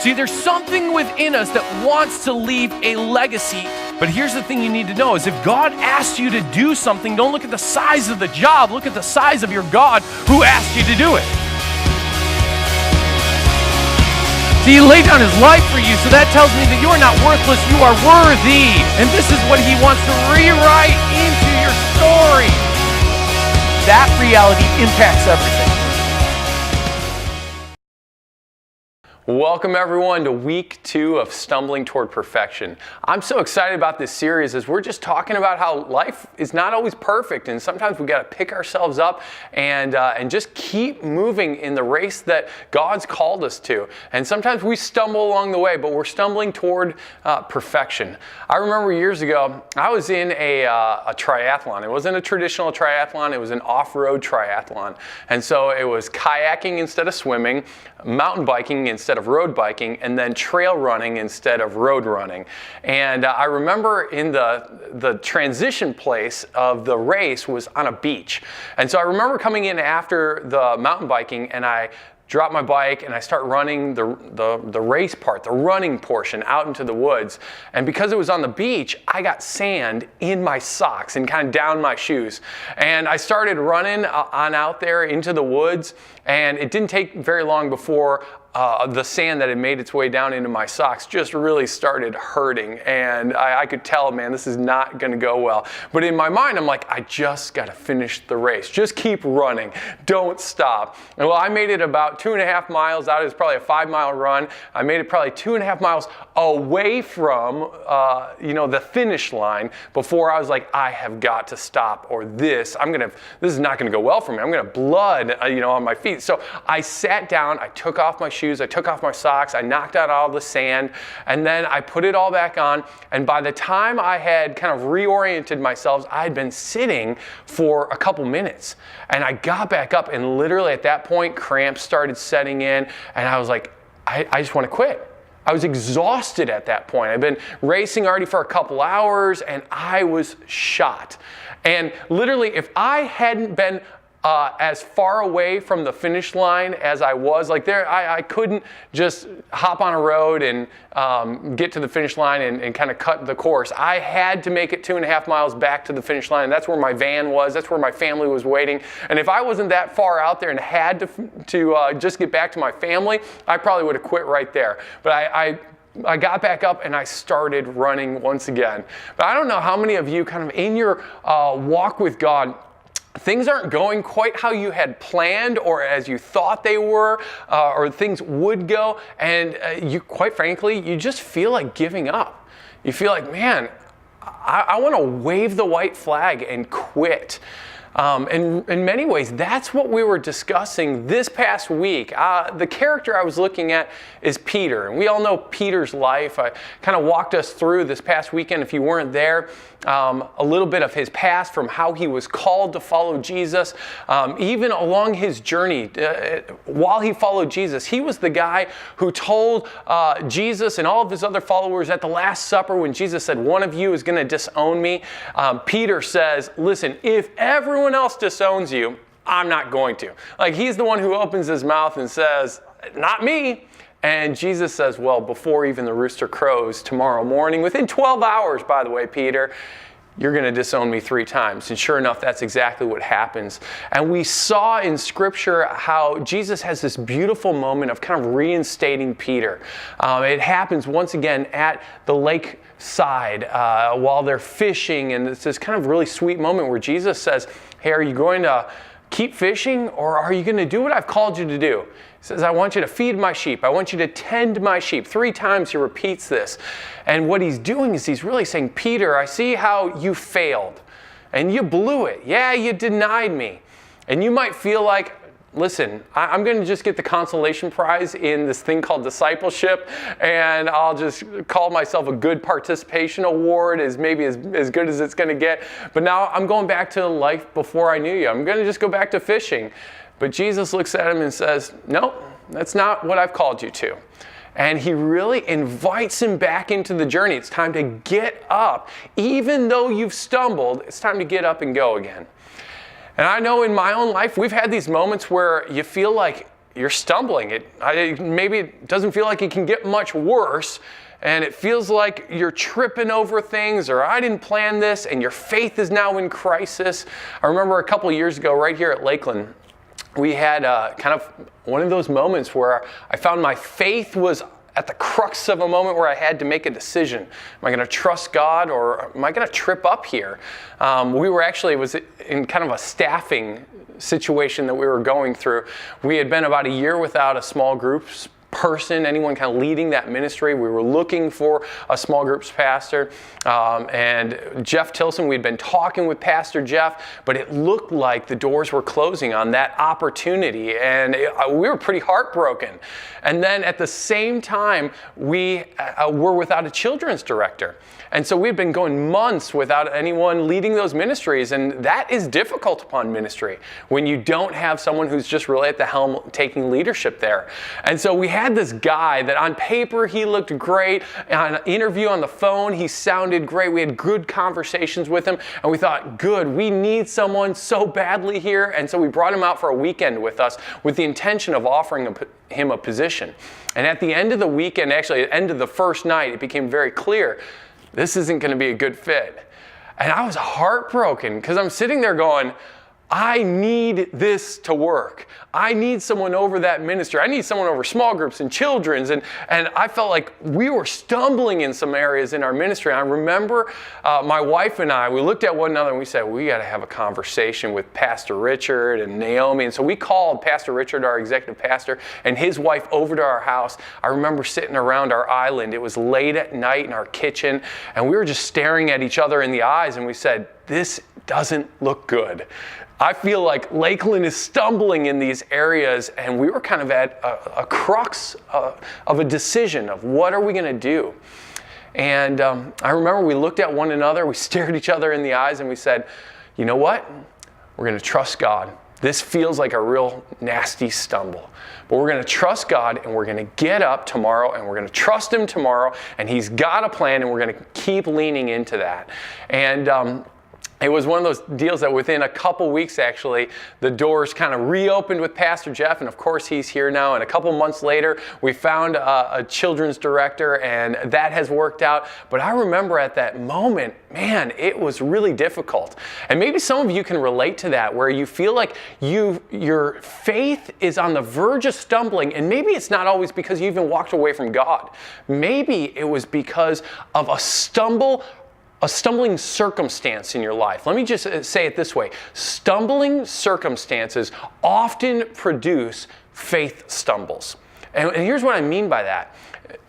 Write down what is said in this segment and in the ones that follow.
See, there's something within us that wants to leave a legacy. But here's the thing you need to know is if God asks you to do something, don't look at the size of the job, look at the size of your God who asked you to do it. See, he laid down his life for you, so that tells me that you are not worthless, you are worthy. And this is what he wants to rewrite into your story. That reality impacts everything. Welcome everyone to week 2 of Stumbling Toward Perfection. I'm so excited about this series as we're just talking about how life is not always perfect, and sometimes we got to pick ourselves up and just keep moving in the race that God's called us to. And sometimes we stumble along the way, but we're stumbling toward perfection. I remember years ago, I was in a triathlon. It wasn't a traditional triathlon, it was an off-road triathlon. And so it was kayaking instead of swimming, mountain biking instead of road biking, and then trail running instead of road running. And I remember in the transition place of the race was on a beach. And so I remember coming in after the mountain biking, and I drop my bike and I start running the race part, the running portion out into the woods. And because it was on the beach, I got sand in my socks and kind of down my shoes. And I started running on out there into the woods, and it didn't take very long before the sand that had made its way down into my socks just really started hurting. And I could tell, man, this is not going to go well. But in my mind, I'm like, I just got to finish the race. Just keep running. Don't stop. And well, I made it about 2.5 miles out. It was probably a 5-mile run. I made it probably 2.5 miles away from, the finish line before I was like, I have got to stop, or this is not going to go well for me. I'm going to blood, on my feet. So I sat down. I took off my shoes. I took off my socks, I knocked out all the sand, and then I put it all back on. And by the time I had kind of reoriented myself, I had been sitting for a couple minutes. And I got back up, and literally at that point, cramps started setting in, and I was like, I just want to quit. I was exhausted at that point. I'd been racing already for a couple hours, and I was shot. And literally, if I hadn't been as far away from the finish line as I was, I couldn't just hop on a road and get to the finish line and kind of cut the course. I had to make it 2.5 miles back to the finish line. That's where my van was. That's where my family was waiting. And if I wasn't that far out there and had to just get back to my family, I probably would have quit right there. But I got back up and I started running once again. But I don't know how many of you kind of in your walk with God, things aren't going quite how you had planned or as you thought they were, or things would go, and you, quite frankly, you just feel like giving up. You feel like, man, I want to wave the white flag and quit. And in many ways, that's what we were discussing this past week. The character I was looking at is Peter. And we all know Peter's life. I kind of walked us through this past weekend, if you weren't there, a little bit of his past from how he was called to follow Jesus. Even along his journey, while he followed Jesus, he was the guy who told Jesus and all of his other followers at the Last Supper when Jesus said, one of you is going to disown me. Peter says, listen, if everyone else disowns you, I'm not going to. Like, he's the one who opens his mouth and says, not me. And Jesus says, well, before even the rooster crows tomorrow morning, within 12 hours, by the way, Peter, you're going to disown me 3 times. And sure enough, that's exactly what happens. And we saw in Scripture how Jesus has this beautiful moment of kind of reinstating Peter. It happens once again at the lakeside while they're fishing. And it's this kind of really sweet moment where Jesus says, hey, are you going to keep fishing, or are you going to do what I've called you to do? He says, I want you to feed my sheep. I want you to tend my sheep. 3 times he repeats this. And what he's doing is he's really saying, Peter, I see how you failed and you blew it. Yeah, you denied me. And you might feel like, listen, I'm going to just get the consolation prize in this thing called discipleship, and I'll just call myself a good participation award, as maybe as good as it's going to get. But now I'm going back to life before I knew you. I'm going to just go back to fishing. But Jesus looks at him and says, no, that's not what I've called you to. And he really invites him back into the journey. It's time to get up. Even though you've stumbled, it's time to get up and go again. And I know in my own life, we've had these moments where you feel like you're stumbling. Maybe it doesn't feel like it can get much worse, and it feels like you're tripping over things, or I didn't plan this, and your faith is now in crisis. I remember a couple of years ago, right here at Lakeland, we had kind of one of those moments where I found my faith was at the crux of a moment where I had to make a decision. Am I going to trust God, or am I going to trip up here? It was in kind of a staffing situation that we were going through. We had been about a year without a small groups person, anyone kind of leading that ministry. We were looking for a small groups pastor. And Jeff Tilson, we'd been talking with Pastor Jeff, but it looked like the doors were closing on that opportunity. And we were pretty heartbroken. And then at the same time, we were without a children's director. And so we've been going months without anyone leading those ministries, and that is difficult upon ministry when you don't have someone who's just really at the helm taking leadership there. And so we had this guy that on paper he looked great. On an interview on the phone, he sounded great. We had good conversations with him, and we thought, good, we need someone so badly here. And so we brought him out for a weekend with us with the intention of offering him a position. And at the end of the weekend, actually at the end of the first night, it became very clear this isn't going to be a good fit. And I was heartbroken because I'm sitting there going, I need this to work. I need someone over that ministry. I need someone over small groups and children's. And I felt like we were stumbling in some areas in our ministry. I remember my wife and I, we looked at one another and we said, we got to have a conversation with Pastor Richard and Naomi. And so we called Pastor Richard, our executive pastor, and his wife over to our house. I remember sitting around our island. It was late at night in our kitchen, and we were just staring at each other in the eyes, and we said, this doesn't look good. I feel like Lakeland is stumbling in these areas, and we were kind of at a crux of a decision of what are we going to do. And I remember we looked at one another, we stared each other in the eyes, and we said, you know what? We're going to trust God. This feels like a real nasty stumble. But we're going to trust God, and we're going to get up tomorrow, and we're going to trust Him tomorrow, and He's got a plan, and we're going to keep leaning into that. And it was one of those deals that within a couple weeks, actually, the doors kind of reopened with Pastor Jeff, and of course he's here now. And a couple months later, we found a children's director, and that has worked out. But I remember at that moment, man, it was really difficult. And maybe some of you can relate to that, where you feel like your faith is on the verge of stumbling, and maybe it's not always because you even walked away from God. Maybe it was because of a stumbling circumstance in your life. Let me just say it this way. Stumbling circumstances often produce faith stumbles. And here's what I mean by that.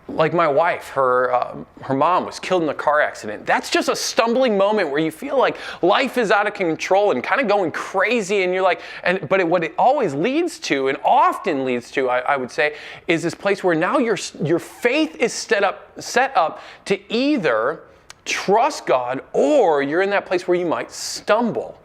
Like my wife, her mom was killed in a car accident. That's just a stumbling moment where you feel like life is out of control and kind of going crazy, and you're like, but what it always leads to, and often leads to, I would say, is this place where now your faith is set up to either trust God, or you're in that place where you might stumble.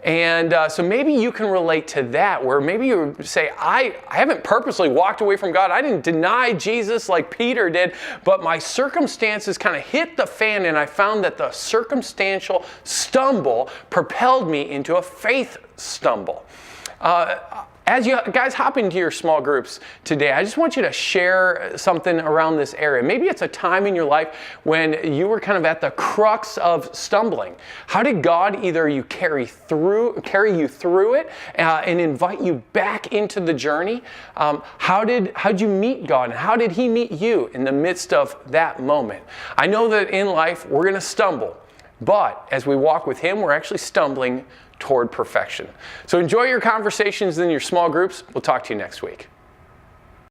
And so maybe you can relate to that, where maybe you say, I haven't purposely walked away from God. I didn't deny Jesus like Peter did, but my circumstances kind of hit the fan, and I found that the circumstantial stumble propelled me into a faith stumble. As you guys hop into your small groups today, I just want you to share something around this area. Maybe it's a time in your life when you were kind of at the crux of stumbling. How did God either carry you through it and invite you back into the journey? How did you meet God, and how did He meet you in the midst of that moment? I know that in life we're going to stumble, but as we walk with Him, we're actually stumbling toward perfection. So enjoy your conversations in your small groups. We'll talk to you next week.